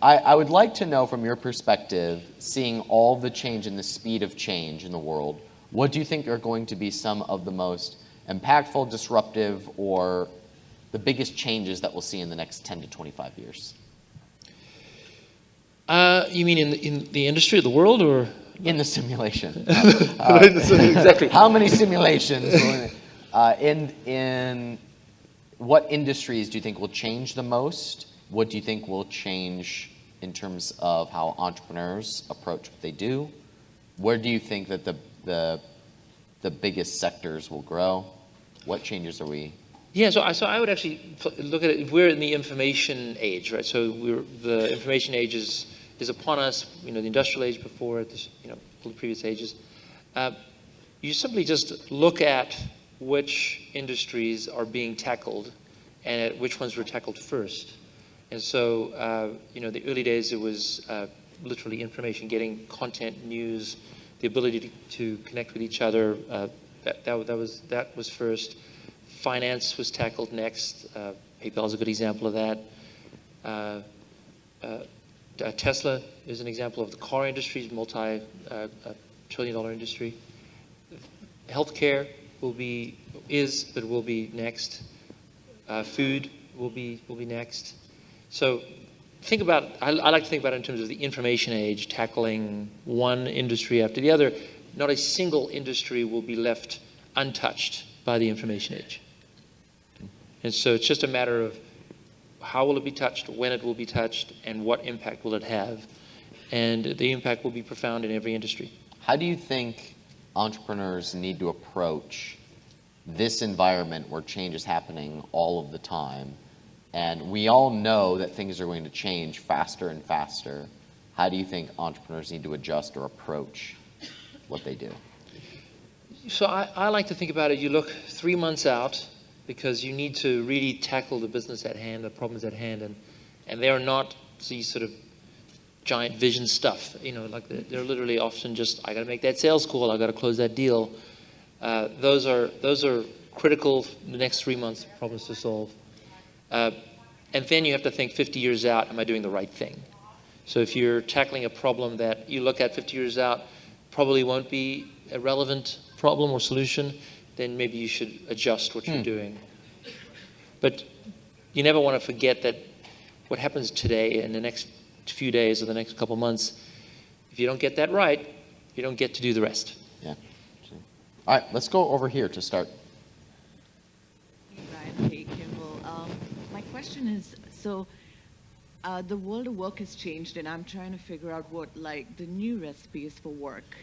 I would like to know from your perspective, seeing all the change and the speed of change in the world, what do you think are going to be some of the most impactful, disruptive, or the biggest changes that we'll see in the next 10 to 25 years? You mean in the industry of the world, or In the simulation. exactly? How many simulations? In what industries do you think will change the most? What do you think will change in terms of how entrepreneurs approach what they do? Where do you think that the biggest sectors will grow? What changes are we? Yeah, so I would actually look at it. If we're in the information age, right? So the information age is upon us. You know, the industrial age before it. All the previous ages. You simply just look at which industries are being tackled, and at which ones were tackled first. And so, the early days it was literally information, getting content, news, the ability to connect with each other. That was first. Finance was tackled next. PayPal is a good example of that. Tesla is an example of the car industry, multi-trillion-dollar industry. Healthcare will be next. Food will be next. So I like to think about it in terms of the information age, tackling one industry after the other. Not a single industry will be left untouched by the information age. And so it's just a matter of how will it be touched, when it will be touched, and what impact will it have. And the impact will be profound in every industry. How do you think entrepreneurs need to approach this environment where change is happening all of the time And we all know that things are going to change faster and faster. How do you think entrepreneurs need to adjust or approach what they do? So I like to think about it, you look 3 months out, because you need to really tackle the business at hand, the problems at hand, and they are not these sort of giant vision stuff, like they're literally often just, I got to make that sales call, I got to close that deal. Those are critical, the next 3 months problems to solve. And then you have to think 50 years out, am I doing the right thing? So if you're tackling a problem that you look at 50 years out, probably won't be a relevant problem or solution, then maybe you should adjust what you're doing. But you never want to forget that what happens today in the next few days or the next couple months, if you don't get that right, you don't get to do the rest. Yeah. All right, let's go over here to start. Hey, Ryan. Hey, Kimball. My question is, so the world of work has changed, and I'm trying to figure out what, the new recipe is for work.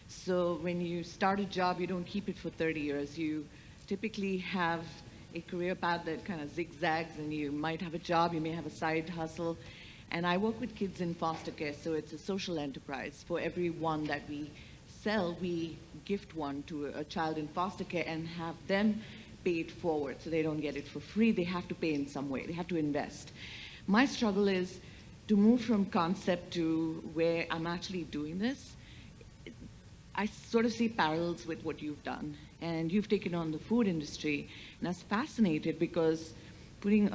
So when you start a job, you don't keep it for 30 years. You typically have a career path that kind of zigzags, and you might have a job, you may have a side hustle. And I work with kids in foster care, so it's a social enterprise. For every one that we sell, we gift one to a child in foster care and have them pay it forward, so they don't get it for free. They have to pay in some way. They have to invest. My struggle is to move from concept to where I'm actually doing this. I sort of see parallels with what you've done, and you've taken on the food industry, and I was fascinated because putting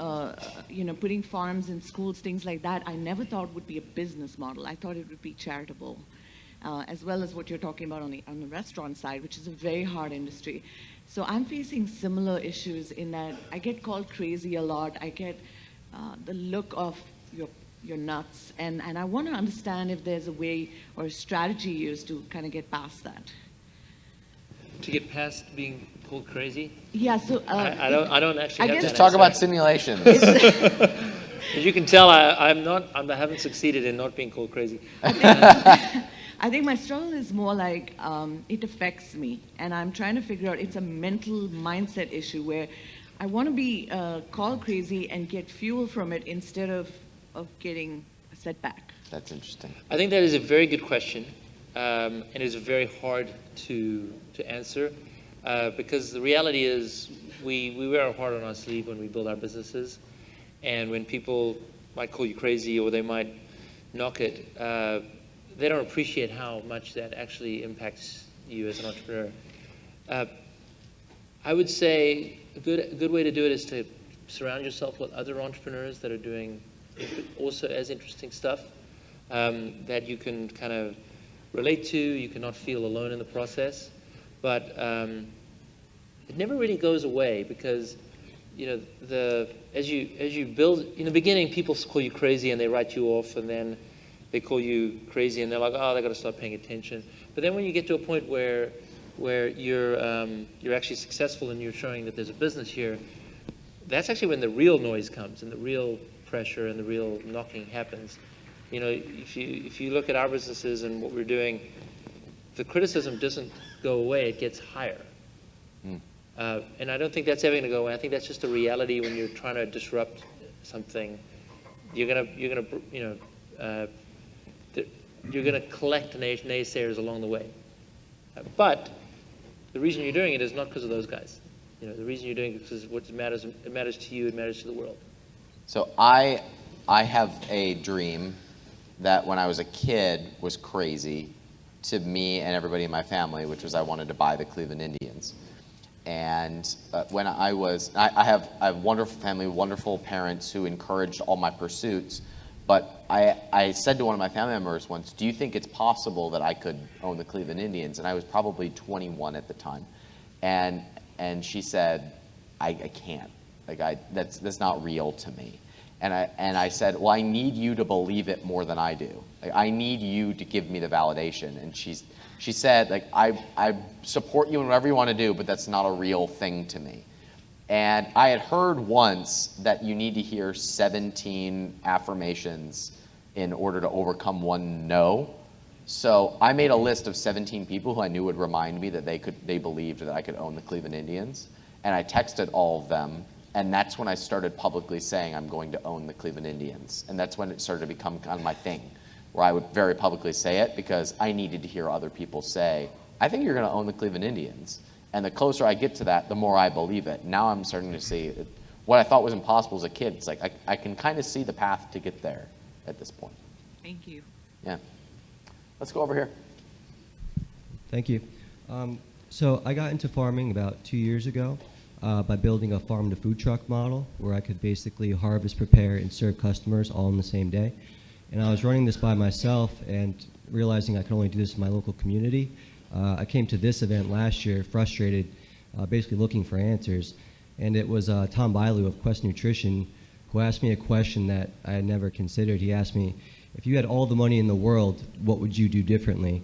farms in schools, things like that, I never thought would be a business model. I thought it would be charitable, as well as what you're talking about on the restaurant side, which is a very hard industry. So I'm facing similar issues in that I get called crazy a lot. I get the look of you're nuts, and I want to understand if there's a way or a strategy used to kind of get past that. To get past being called crazy? Yeah, so I don't actually I have guess- that Just talk answer. about simulations. As you can tell, I haven't succeeded in not being called crazy. I think my struggle is more like it affects me, and I'm trying to figure out, it's a mental mindset issue where I want to be called crazy and get fuel from it instead of getting a setback. That's interesting. I think that is a very good question, and it is very hard to answer, because the reality is we wear our heart on our sleeve when we build our businesses, and when people might call you crazy or they might knock it, they don't appreciate how much that actually impacts you as an entrepreneur. I would say a good way to do it is to surround yourself with other entrepreneurs that are doing also as interesting stuff, that you can kind of relate to. You cannot feel alone in the process, but it never really goes away, because as you build, in the beginning, people call you crazy and they write you off, and then they call you crazy and they're like, oh, they got to start paying attention. But then when you get to a point where you're actually successful and you're showing that there's a business here, that's actually when the real noise comes and the real pressure and the real knocking happens. If you look at our businesses and what we're doing, the criticism doesn't go away; it gets higher. And I don't think that's ever going to go away. I think that's just a reality when you're trying to disrupt something. You're gonna collect naysayers along the way. But the reason you're doing it is not because of those guys. The reason you're doing it is because what matters. It matters to you. It matters to the world. So I have a dream that when I was a kid was crazy to me and everybody in my family, which was I wanted to buy the Cleveland Indians. And when I have a wonderful family, wonderful parents who encouraged all my pursuits. But I said to one of my family members once, do you think it's possible that I could own the Cleveland Indians? And I was probably 21 at the time. And she said, I can't. That's not real to me. And I said, well, I need you to believe it more than I do. I need you to give me the validation. And she said, I support you in whatever you want to do, but that's not a real thing to me. And I had heard once that you need to hear 17 affirmations in order to overcome one no. So I made a list of 17 people who I knew would remind me that they believed that I could own the Cleveland Indians. And I texted all of them. And that's when I started publicly saying I'm going to own the Cleveland Indians. And that's when it started to become kind of my thing, where I would very publicly say it because I needed to hear other people say, I think you're going to own the Cleveland Indians. And the closer I get to that, the more I believe it. Now I'm starting to see it, what I thought was impossible as a kid. It's like I can kind of see the path to get there at this point. Thank you. Yeah. Let's go over here. Thank you. So I got into farming about 2 years ago by building a farm-to-food truck model where I could basically harvest, prepare, and serve customers all in the same day. And I was running this by myself and realizing I could only do this in my local community. I came to this event last year frustrated, basically looking for answers. And it was Tom Bailu of Quest Nutrition who asked me a question that I had never considered. He asked me, if you had all the money in the world, what would you do differently?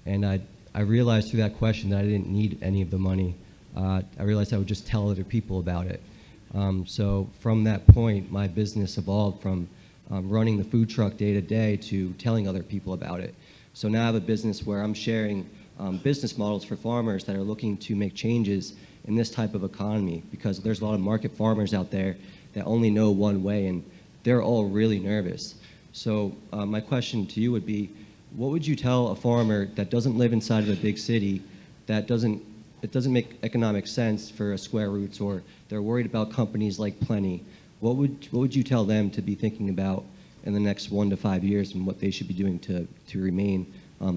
And I realized through that question that I didn't need any of the money. I realized I would just tell other people about it. So from that point, my business evolved from running the food truck day to day to telling other people about it. So now I have a business where I'm sharing business models for farmers that are looking to make changes in this type of economy, because there's a lot of market farmers out there that only know one way, and they're all really nervous. So my question to you would be, what would you tell a farmer that doesn't live inside of a big city, that it doesn't make economic sense for a Square Roots, or they're worried about companies like Plenty? What would you tell them to be thinking about in the next 1 to 5 years, and what they should be doing to remain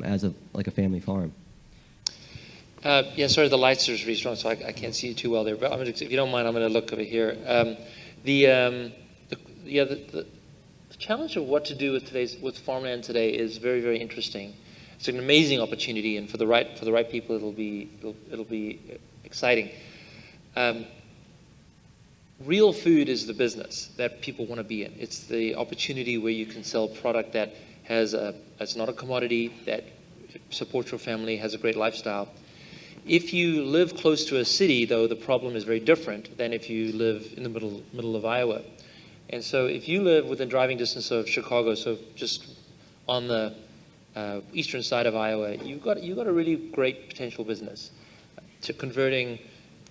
as a family farm? Yeah, sorry, the lights are really strong, so I can't see you too well there. But if you don't mind, I'm going to look over here. The challenge of what to do with farmland today is very, very interesting. It's an amazing opportunity, and for the right people, it'll be exciting. Real food is the business that people want to be in. It's the opportunity where you can sell product that it's not a commodity, that supports your family, has a great lifestyle. If you live close to a city, though, the problem is very different than if you live in the middle of Iowa. And so if you live within driving distance of Chicago, so just on the eastern side of Iowa, you've got a really great potential business to converting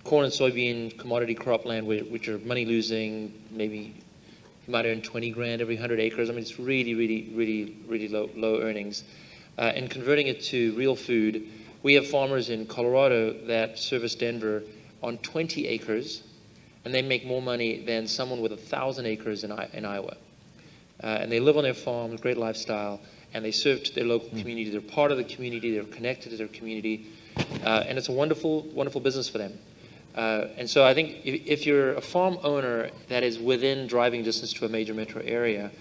corn and soybean commodity cropland, which are money losing. Maybe you might earn 20 grand every 100 acres. I mean, it's really, really, really, really low earnings. And converting it to real food. We have farmers in Colorado that service Denver on 20 acres, and they make more money than someone with 1,000 acres in Iowa. And they live on their farm, great lifestyle, and they serve to their local community. They're part of the community. They're connected to their community, and it's a wonderful, wonderful business for them. And so I think if you're a farm owner that is within driving distance to a major metro area,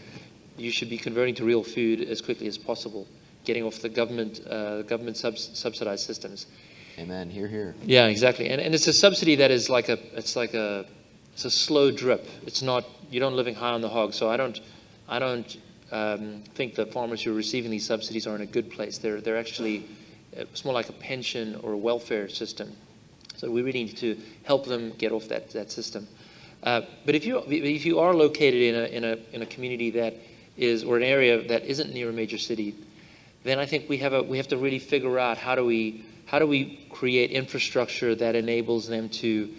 you should be converting to real food as quickly as possible, getting off the government subsidized systems. Amen. Hear, hear. Yeah, exactly. And it's a subsidy that is it's a slow drip. It's not, you don't living high on the hog. So I don't think the farmers who are receiving these subsidies are in a good place. They're actually, it's more like a pension or a welfare system. So we really need to help them get off that system. But if you are located in a community that is, or an area that isn't near a major city, then I think we have to really figure out how do we create infrastructure that enables them to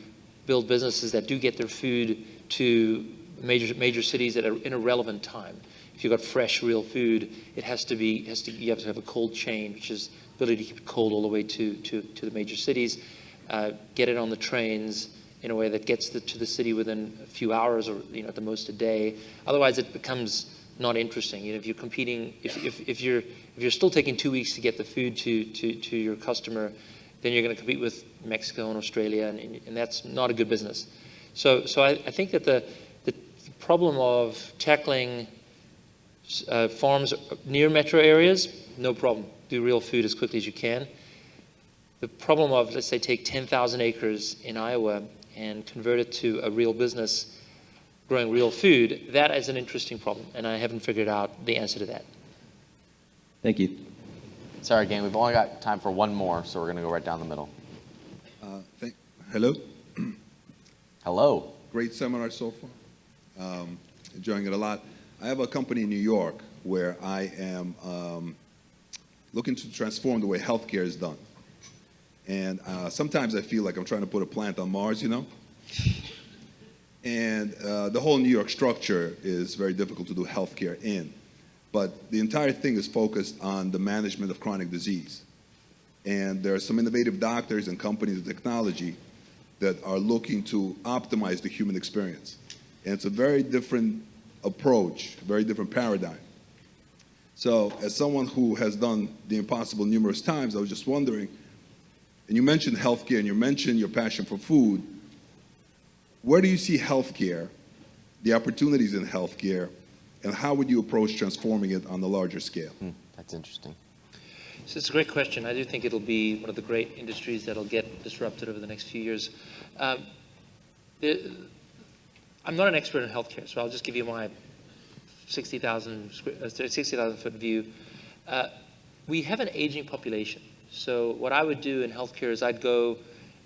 build businesses that do get their food to major cities at in a relevant time. If you've got fresh, real food, you have to have a cold chain, which is the ability to keep it cold all the way to the major cities. Get it on the trains in a way that gets to the city within a few hours, or at the most a day. Otherwise, it becomes not interesting. If you're competing, if you're still taking 2 weeks to get the food to your customer, then you're going to compete with Mexico and Australia, and that's not a good business. So I think that the problem of tackling farms near metro areas, no problem. Do real food as quickly as you can. The problem of, let's say, take 10,000 acres in Iowa and convert it to a real business growing real food, that is an interesting problem, and I haven't figured out the answer to that. Thank you. Sorry, gang, we've only got time for one more, so we're going to go right down the middle. Hello. Hello. Great seminar so far. Enjoying it a lot. I have a company in New York where I am looking to transform the way healthcare is done. And sometimes I feel like I'm trying to put a plant on Mars, And the whole New York structure is very difficult to do healthcare in. But the entire thing is focused on the management of chronic disease. And there are some innovative doctors and companies of technology that are looking to optimize the human experience. And it's a very different approach, very different paradigm. So as someone who has done the impossible numerous times, I was just wondering, and you mentioned healthcare and you mentioned your passion for food, where do you see healthcare, the opportunities in healthcare, and how would you approach transforming it on a larger scale? That's interesting. So it's a great question. I do think it'll be one of the great industries that'll get disrupted over the next few years. I'm not an expert in healthcare, so I'll just give you my 60,000 foot view. We have an aging population. So what I would do in healthcare is I'd go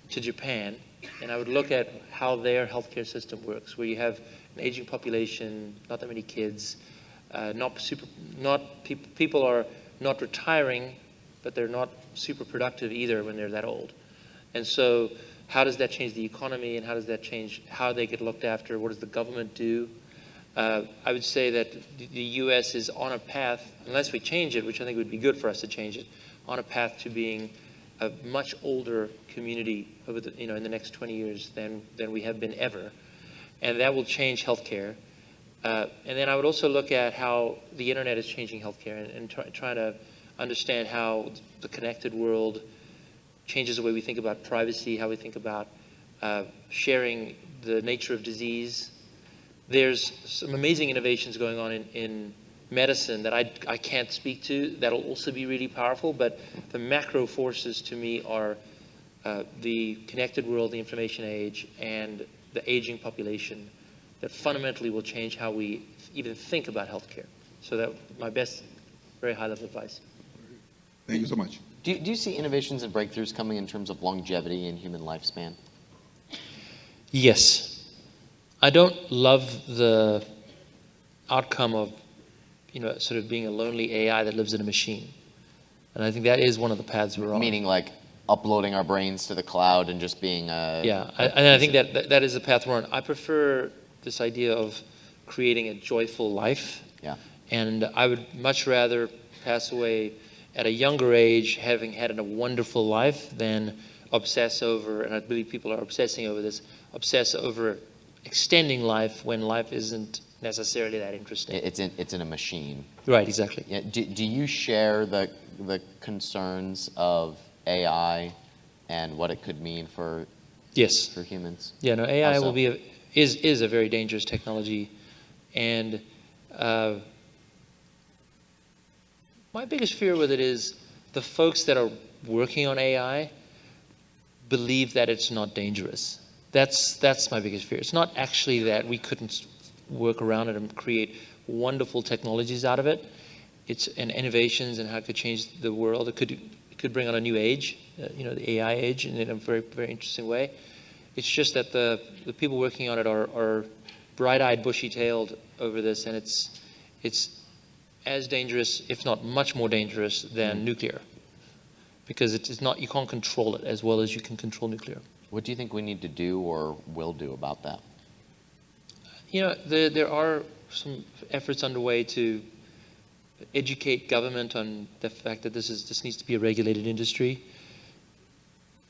to Japan and I would look at how their healthcare system works, where you have an aging population, not that many kids, people are not retiring, but they're not super productive either when they're that old. And so how does that change the economy, and how does that change how they get looked after? What does the government do? I would say that the U.S. is on a path, unless we change it, which I think would be good for us to change it, on a path to being a much older community over the, in the next 20 years than we have been ever. And that will change healthcare. And then I would also look at how the internet is changing healthcare and try to understand how the connected world changes the way we think about privacy, how we think about sharing the nature of disease. There's some amazing innovations going on in medicine that I can't speak to that'll also be really powerful, but the macro forces to me are the connected world, the information age, and the aging population that fundamentally will change how we even think about healthcare. So that's my best, very high-level advice. Thank you so much. Do you see innovations and breakthroughs coming in terms of longevity and human lifespan? Yes. I don't love the outcome of, sort of being a lonely AI that lives in a machine. And I think that is one of the paths we're on. Meaning like uploading our brains to the cloud and just being a... Yeah, I think that is the path we're on. I prefer this idea of creating a joyful life. Yeah. And I would much rather pass away at a younger age, having had a wonderful life, than obsess over, and I believe people are obsessing over this, obsess over extending life when life isn't necessarily that interesting. It's in a machine. Right, exactly. Yeah. Do you share the concerns of AI and what it could mean for Yes. for humans? Yeah, no, AI Also. will be is a very dangerous technology, and my biggest fear with it is the folks that are working on AI believe that it's not dangerous. That's my biggest fear. It's not actually that we couldn't work around it and create wonderful technologies out of it. It's innovations and how it could change the world. It could bring on a new age, the AI age, in a very, very interesting way. It's just that the people working on it are bright-eyed, bushy-tailed over this, and it's as dangerous, if not much more dangerous, than nuclear, because it's not, you can't control it as well as you can control nuclear. What do you think we need to do or will do about that? There are some efforts underway to educate government on the fact that this needs to be a regulated industry.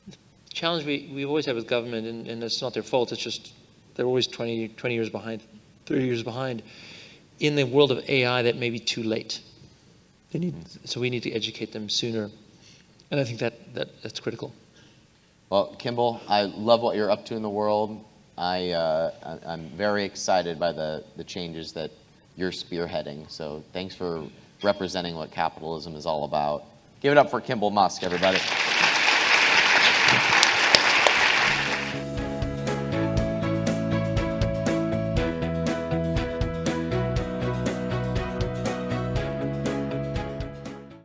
The challenge we always have with government, and it's not their fault, it's just they're always 20 years behind, 30 years behind. In the world of AI, that may be too late. So we need to educate them sooner. And I think that's critical. Well, Kimble, I love what you're up to in the world. I'm very excited by the changes that you're spearheading. So thanks for representing what capitalism is all about. Give it up for Kimbal Musk, everybody.